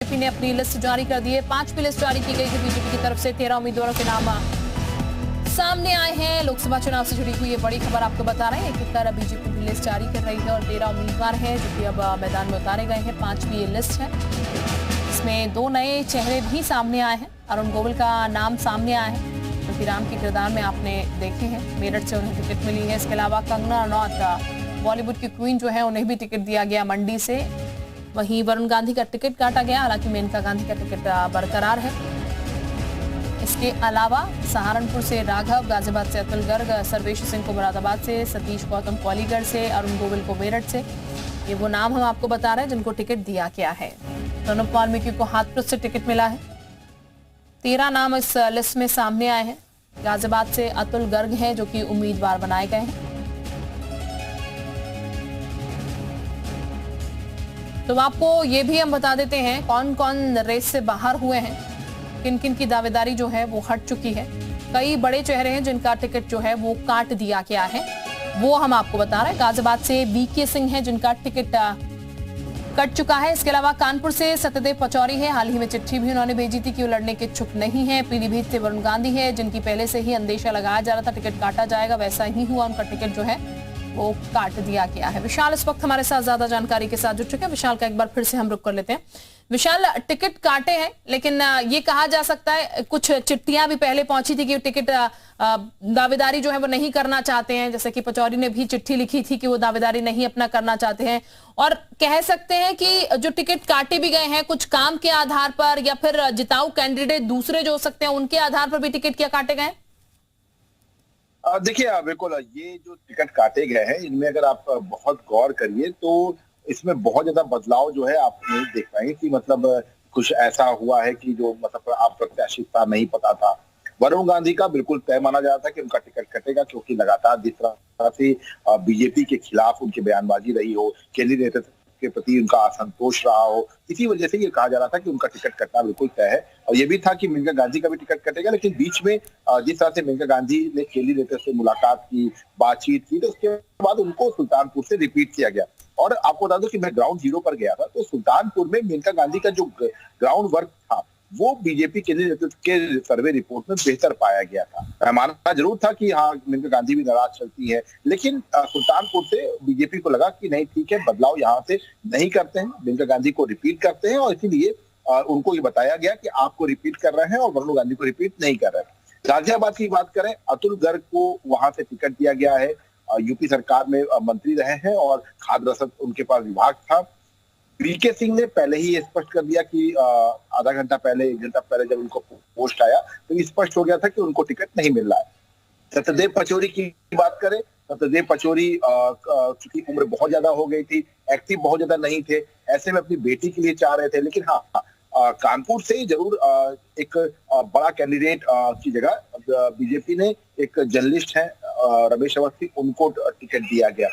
BJP ने अपनी list जारी कर दी है। 5वीं लिस्ट जारी की गई है बीजेपी की तरफ से। 13 उम्मीदवारों के नाम सामने आए हैं। लोकसभा चुनाव से जुड़ी हुई ये बड़ी खबर आपको बता रहे हैं। एक तरह बीजेपी की लिस्ट जारी कर रही है और 13 उम्मीदवार हैं जो कि अब मैदान में उतारे गए हैं। 5वीं ये लिस्ट है, इसमें 2 नए चेहरे भी सामने आए हैं। अरुण गोविल का नाम सामने आया है जो कि राम के किरदार में आपने देखे हैं। मेरठ से उन्हें टिकट मिली है। इसके अलावा कंगना रनौत बॉलीवुड की क्वीन जो है, उन्हें भी टिकट दिया गया मंडी से। वहीं वरुण गांधी का टिकट काटा गया, हालांकि मेनका गांधी का टिकट बरकरार है। इसके अलावा सहारनपुर से राघव, गाजियाबाद से अतुल गर्ग, सर्वेश सिंह को मुरादाबाद से, सतीश गौतम को अलीगढ़ से, अरुण गोविल को मेरठ से, ये वो नाम हम आपको बता रहे हैं जिनको टिकट दिया गया है। प्रणब वाल्मीकि को हाथरस से टिकट मिला है। 13 नाम इस लिस्ट में सामने आए हैं। गाजियाबाद से अतुल गर्ग हैं जो कि उम्मीदवार बनाए गए हैं। तो आपको ये भी हम बता देते हैं कौन कौन रेस से बाहर हुए हैं, किन किन की दावेदारी जो है वो हट चुकी है। कई बड़े चेहरे हैं जिनका टिकट जो है वो काट दिया गया है, वो हम आपको बता रहे हैं। गाजियाबाद से वीके सिंह है जिनका टिकट कट चुका है। इसके अलावा कानपुर से सत्यदेव पचौरी है, हाल ही में चिट्ठी भी उन्होंने भेजी थी कि वो लड़ने के इच्छुक नहीं है। पीलीभीत से वरुण गांधी है जिनकी पहले से ही अंदेशा लगाया जा रहा था टिकट काटा जाएगा, वैसा ही हुआ, उनका टिकट जो है वो काट दिया गया है। विशाल इस वक्त हमारे साथ ज्यादा जानकारी के साथ जुड़ चुके हैं। विशाल का एक बार फिर से हम रुक कर लेते हैं। विशाल, टिकट काटे हैं, लेकिन ये कहा जा सकता है कुछ चिट्ठियां भी पहले पहुंची थी कि टिकट दावेदारी जो है वो नहीं करना चाहते हैं। जैसे कि पचौरी ने भी चिट्ठी लिखी थी कि वो दावेदारी नहीं अपना करना चाहते हैं। और कह सकते हैं कि जो टिकट काटे भी गए हैं कुछ काम के आधार पर या फिर जिताऊ कैंडिडेट दूसरे जो हो सकते हैं उनके आधार पर भी टिकट क्या काटे गए? देखिए, बिल्कुल ये जो टिकट काटे गए हैं इनमें अगर आप बहुत गौर करिए तो इसमें बहुत ज्यादा बदलाव जो है आप नहीं देख पाएंगे कि मतलब कुछ ऐसा हुआ है कि जो मतलब आप प्रत्याशी था नहीं पता था। वरुण गांधी का बिल्कुल तय माना जा रहा था कि उनका टिकट कटेगा, क्योंकि लगातार जिस तरह से बीजेपी के खिलाफ उनकी बयानबाजी रही हो, केंद्रीय नेतृत्व के प्रति उनका असंतोष रहा हो, इसी वजह से ये कहा जा रहा था कि उनका टिकट कटना बिल्कुल तय है। और ये भी था कि मेनका गांधी का भी टिकट कटेगा, लेकिन बीच में जिस तरह से मेनका गांधी ने केंद्रीय नेतृत्व से मुलाकात की, बातचीत की, तो उसके बाद उनको सुल्तानपुर से रिपीट किया गया। और आपको बता दो कि मैं ग्राउंड जीरो पर गया था, तो सुल्तानपुर में मेनका गांधी का जो ग्राउंड वर्क था वो बीजेपी केंद्रीय नेतृत्व के सर्वे रिपोर्ट में बेहतर पाया गया था। मानना जरूर था कि हाँ, मेनका गांधी भी नाराज चलती है, लेकिन सुल्तानपुर से बीजेपी को लगा कि नहीं, ठीक है, बदलाव यहाँ से नहीं करते हैं, मेनका गांधी को रिपीट करते हैं। और इसीलिए उनको ये बताया गया कि आपको रिपीट कर रहे हैं और वरुण गांधी को रिपीट नहीं कर रहे हैं। गाजियाबाद की बात करें, अतुल गर्ग को वहां से टिकट दिया गया है। यूपी सरकार में मंत्री रहे हैं और खाद्य रसद उनके पास विभाग था। वीके सिंह ने पहले ही स्पष्ट कर दिया कि आधा घंटा पहले, 1 घंटा पहले जब उनको पोस्ट आया तो स्पष्ट हो गया था कि उनको टिकट नहीं मिल रहा है। सत्यदेव पचौरी की बात करें, सत्यदेव पचौरी चूंकि उम्र बहुत ज्यादा हो गई थी, एक्टिव बहुत ज्यादा नहीं थे, ऐसे में अपनी बेटी के लिए चाह रहे थे। लेकिन हाँ, कानपुर से जरूर एक बड़ा कैंडिडेट की जगह बीजेपी ने एक जर्नलिस्ट है रमेश अवस्थी, उनको टिकट दिया गया।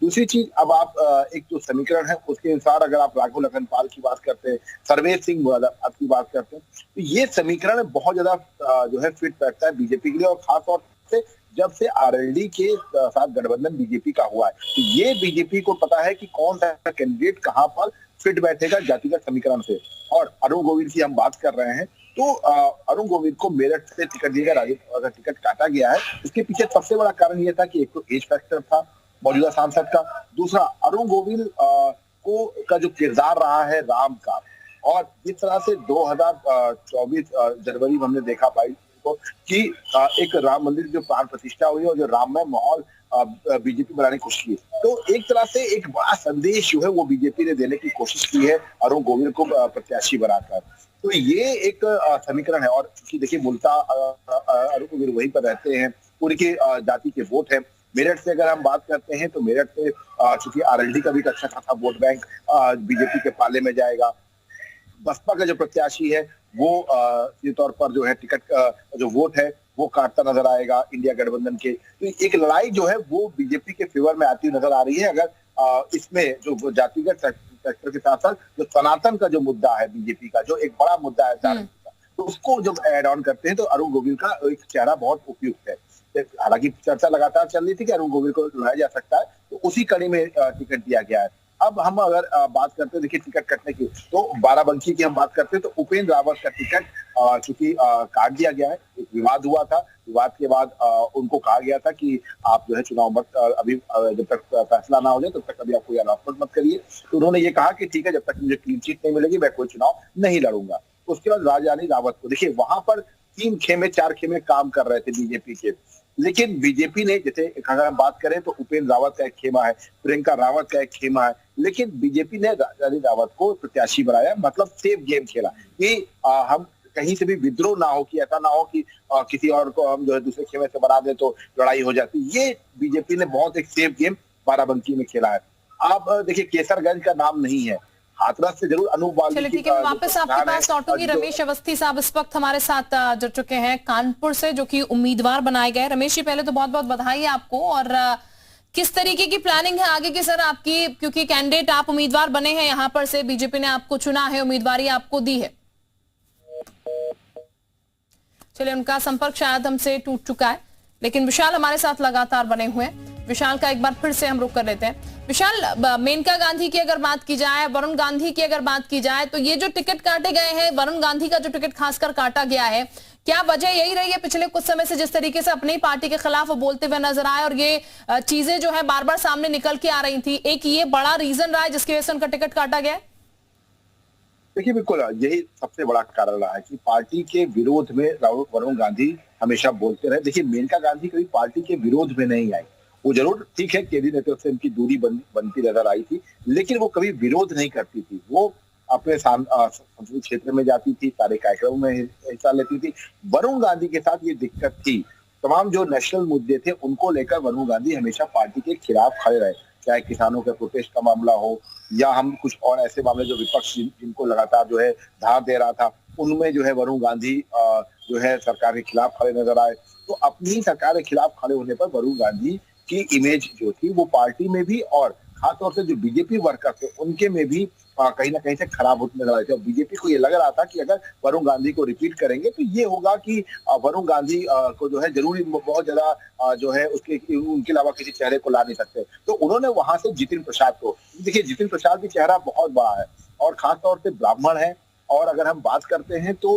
दूसरी चीज, अब आप एक जो समीकरण है उसके अनुसार अगर आप राघव लखनपाल की बात करते हैं, सर्वेश सिंह की बात करते हैं, तो ये समीकरण बहुत ज्यादा जो है फिट बैठता है बीजेपी के लिए। और खासतौर से जब से आरएलडी के साथ गठबंधन बीजेपी का हुआ है, तो ये बीजेपी को पता है कि कौन सा कैंडिडेट कहां पर फिट बैठेगा जातिगत समीकरण से। और अरुण गोविल की हम बात कर रहे हैं, तो अरुण गोविल को मेरठ से टिकट दिया गया, अगर टिकट काटा गया है, इसके पीछे सबसे बड़ा कारण यह था कि एक तो एज फैक्टर था मौजूदा सांसद का, दूसरा अरुण गोविल को का जो किरदार रहा है राम का, और जिस तरह से 2024 जनवरी में हमने देखा 22 को कि एक राम मंदिर जो प्राण प्रतिष्ठा हुई और जो राममय माहौल बीजेपी बनाने की कोशिश की, तो एक तरह से एक बड़ा संदेश जो है वो बीजेपी ने देने की कोशिश की है अरुण गोविल को प्रत्याशी बनाकर। तो ये एक समीकरण है। और देखिए, मूलतः अरुण गोविल वहीं पर रहते हैं, उनके जाति के वोट है। मेरठ से अगर हम बात करते हैं तो मेरठ से चूंकि आरएलडी का भी अच्छा खासा वोट बैंक बीजेपी के पाले में जाएगा। बसपा का जो प्रत्याशी है वो सीधे तौर पर जो है टिकट जो वोट है वो काटता नजर आएगा इंडिया गठबंधन के। तो एक लड़ाई जो है वो बीजेपी के फेवर में आती नजर आ रही है। अगर इसमें जो जातिगत सेक्टर के साथ साथ जो सनातन का जो मुद्दा है बीजेपी का, जो एक बड़ा मुद्दा है, तो उसको जब एड ऑन करते हैं तो अरुण गोविल का एक चेहरा बहुत उपयुक्त है। हालांकि चर्चा लगातार चल रही थी कि अरुण गोविल को लाया जा सकता है, तो उसी कड़ी में टिकट दिया गया है। अब हम अगर बात करते हैं, देखिए टिकट कटने की, तो बाराबंकी की हम बात करते हैं तो उपेंद्र रावत का टिकट चूंकि काट दिया गया है। एक विवाद हुआ था, विवाद के बाद उनको कहा गया था कि आप जो है चुनाव मत अभी जब तक फैसला ना हो जाए तब तक अभी आप कोई अनाउंसमेंट मत करिए। तो उन्होंने ये कहा कि ठीक है, जब तक मुझे क्लीन चिट नहीं मिलेगी मैं कोई चुनाव नहीं लड़ूंगा। उसके बाद राजारानी रावत को देखिए, वहां पर 3 खेमे 4 खेमे काम कर रहे थे बीजेपी के, लेकिन बीजेपी ने, जैसे अगर हम बात करें तो उपेंद्र रावत का एक खेमा है, प्रियंका रावत का एक खेमा है, लेकिन बीजेपी ने राजारानी रावत को प्रत्याशी बनाया, मतलब सेफ गेम खेला कि हम कहीं से भी विद्रोह ना हो, कि ऐसा ना हो कि किसी और को हम जो है दूसरे खेमे से बना दे तो लड़ाई हो जाती। ये बीजेपी ने बहुत एक सेफ गेम बाराबंकी में खेला है। आप देखिए, केसरगंज का नाम नहीं है, हाथरस से जरूर अनूप चलिए वाल्मीकि ठीक है, मैं वापस आपके पास लौटूंगी। रमेश अवस्थी साहब इस वक्त हमारे साथ जुड़ चुके हैं कानपुर से, जो कि उम्मीदवार बनाए गए। रमेश जी, पहले तो बहुत बहुत बधाई आपको। और किस तरीके की प्लानिंग है आगे की सर आपकी, क्योंकि कैंडिडेट आप उम्मीदवार बने हैं यहाँ पर से, बीजेपी ने आपको चुना है, उम्मीदवारी आपको दी है। चलिए, उनका संपर्क शायद हमसे टूट चुका है, लेकिन विशाल हमारे साथ लगातार बने हुए हैं। विशाल का एक बार फिर से हम रुक कर लेते हैं। विशाल, मेनका गांधी की अगर बात की जाए, वरुण गांधी की अगर बात की जाए, तो ये जो टिकट काटे गए हैं, वरुण गांधी का जो टिकट खासकर काटा गया है, क्या वजह यही रही है पिछले कुछ समय से जिस तरीके से अपनी पार्टी के खिलाफ वो बोलते हुए नजर आए और ये चीजें जो है बार बार सामने निकल के आ रही थी, एक ये बड़ा रीजन रहा है जिसकी वजह से उनका टिकट काटा गया है? देखिए, बिल्कुल यही सबसे बड़ा कारण रहा है कि पार्टी के विरोध में वरुण गांधी हमेशा बोलते रहे। देखिए, मेनका गांधी कभी पार्टी के विरोध में नहीं आई, वो जरूर ठीक है केंद्रीय नेतृत्व से उनकी दूरी बनती नजर आई थी, लेकिन वो कभी विरोध नहीं करती थी। वो अपने संसदीय क्षेत्र में जाती थी, सारे कार्यक्रमों में हिस्सा लेती थी। वरुण गांधी के साथ ये दिक्कत थी, तमाम जो नेशनल मुद्दे थे उनको लेकर वरुण गांधी हमेशा पार्टी के खिलाफ खड़े रहे, चाहे किसानों के प्रोटेस्ट का मामला हो या हम कुछ और ऐसे मामले जो विपक्ष जिनको लगातार जो है धार दे रहा था, उनमें जो है वरुण गांधी जो है सरकार के खिलाफ खड़े नजर आए। तो अपनी सरकार के खिलाफ खड़े होने पर वरुण गांधी की इमेज जो थी वो पार्टी में भी और खासतौर से जो बीजेपी वर्कर थे उनके में भी कहीं ना कहीं से खराब होते नजर आए थे। बीजेपी को ये लग रहा था कि अगर वरुण गांधी को रिपीट करेंगे तो ये होगा कि वरुण गांधी को जो है जरूरी बहुत ज्यादा जो है उनके अलावा किसी चेहरे को ला नहीं सकते। तो उन्होंने वहां से जितिन प्रसाद को, देखिए जितिन प्रसाद भी चेहरा बहुत बड़ा है और खासतौर से ब्राह्मण है। और अगर हम बात करते हैं तो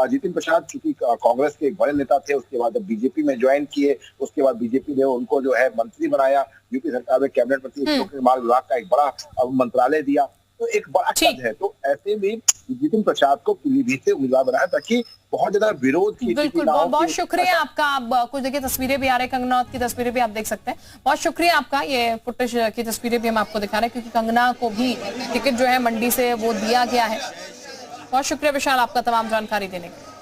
जितिन प्रसाद चूंकि कांग्रेस के एक बड़े नेता थे, उसके बाद बीजेपी में ज्वाइन किए, उसके बाद बीजेपी ने उनको जो है मंत्री बनाया, यूपी सरकार में कैबिनेट मंत्री लोक निर्माण विभाग का एक बड़ा मंत्रालय दिया, तो एक बड़ा पद है। तो ऐसे में जितिन प्रसाद को पीलीभीत से उम्मीदवार बनाया ताकि बहुत ज्यादा विरोध की बिल्कुल। बहुत शुक्रिया आपका। आप कुछ देखिए तस्वीरें भी आ रही है, कंगना की तस्वीरें भी आप देख सकते हैं। बहुत शुक्रिया आपका, ये फुटेज की तस्वीरें भी हम आपको दिखा रहे हैं क्योंकि कंगना को भी टिकट जो है मंडी से वो दिया गया है। बहुत शुक्रिया विशाल आपका तमाम जानकारी देने के लिए।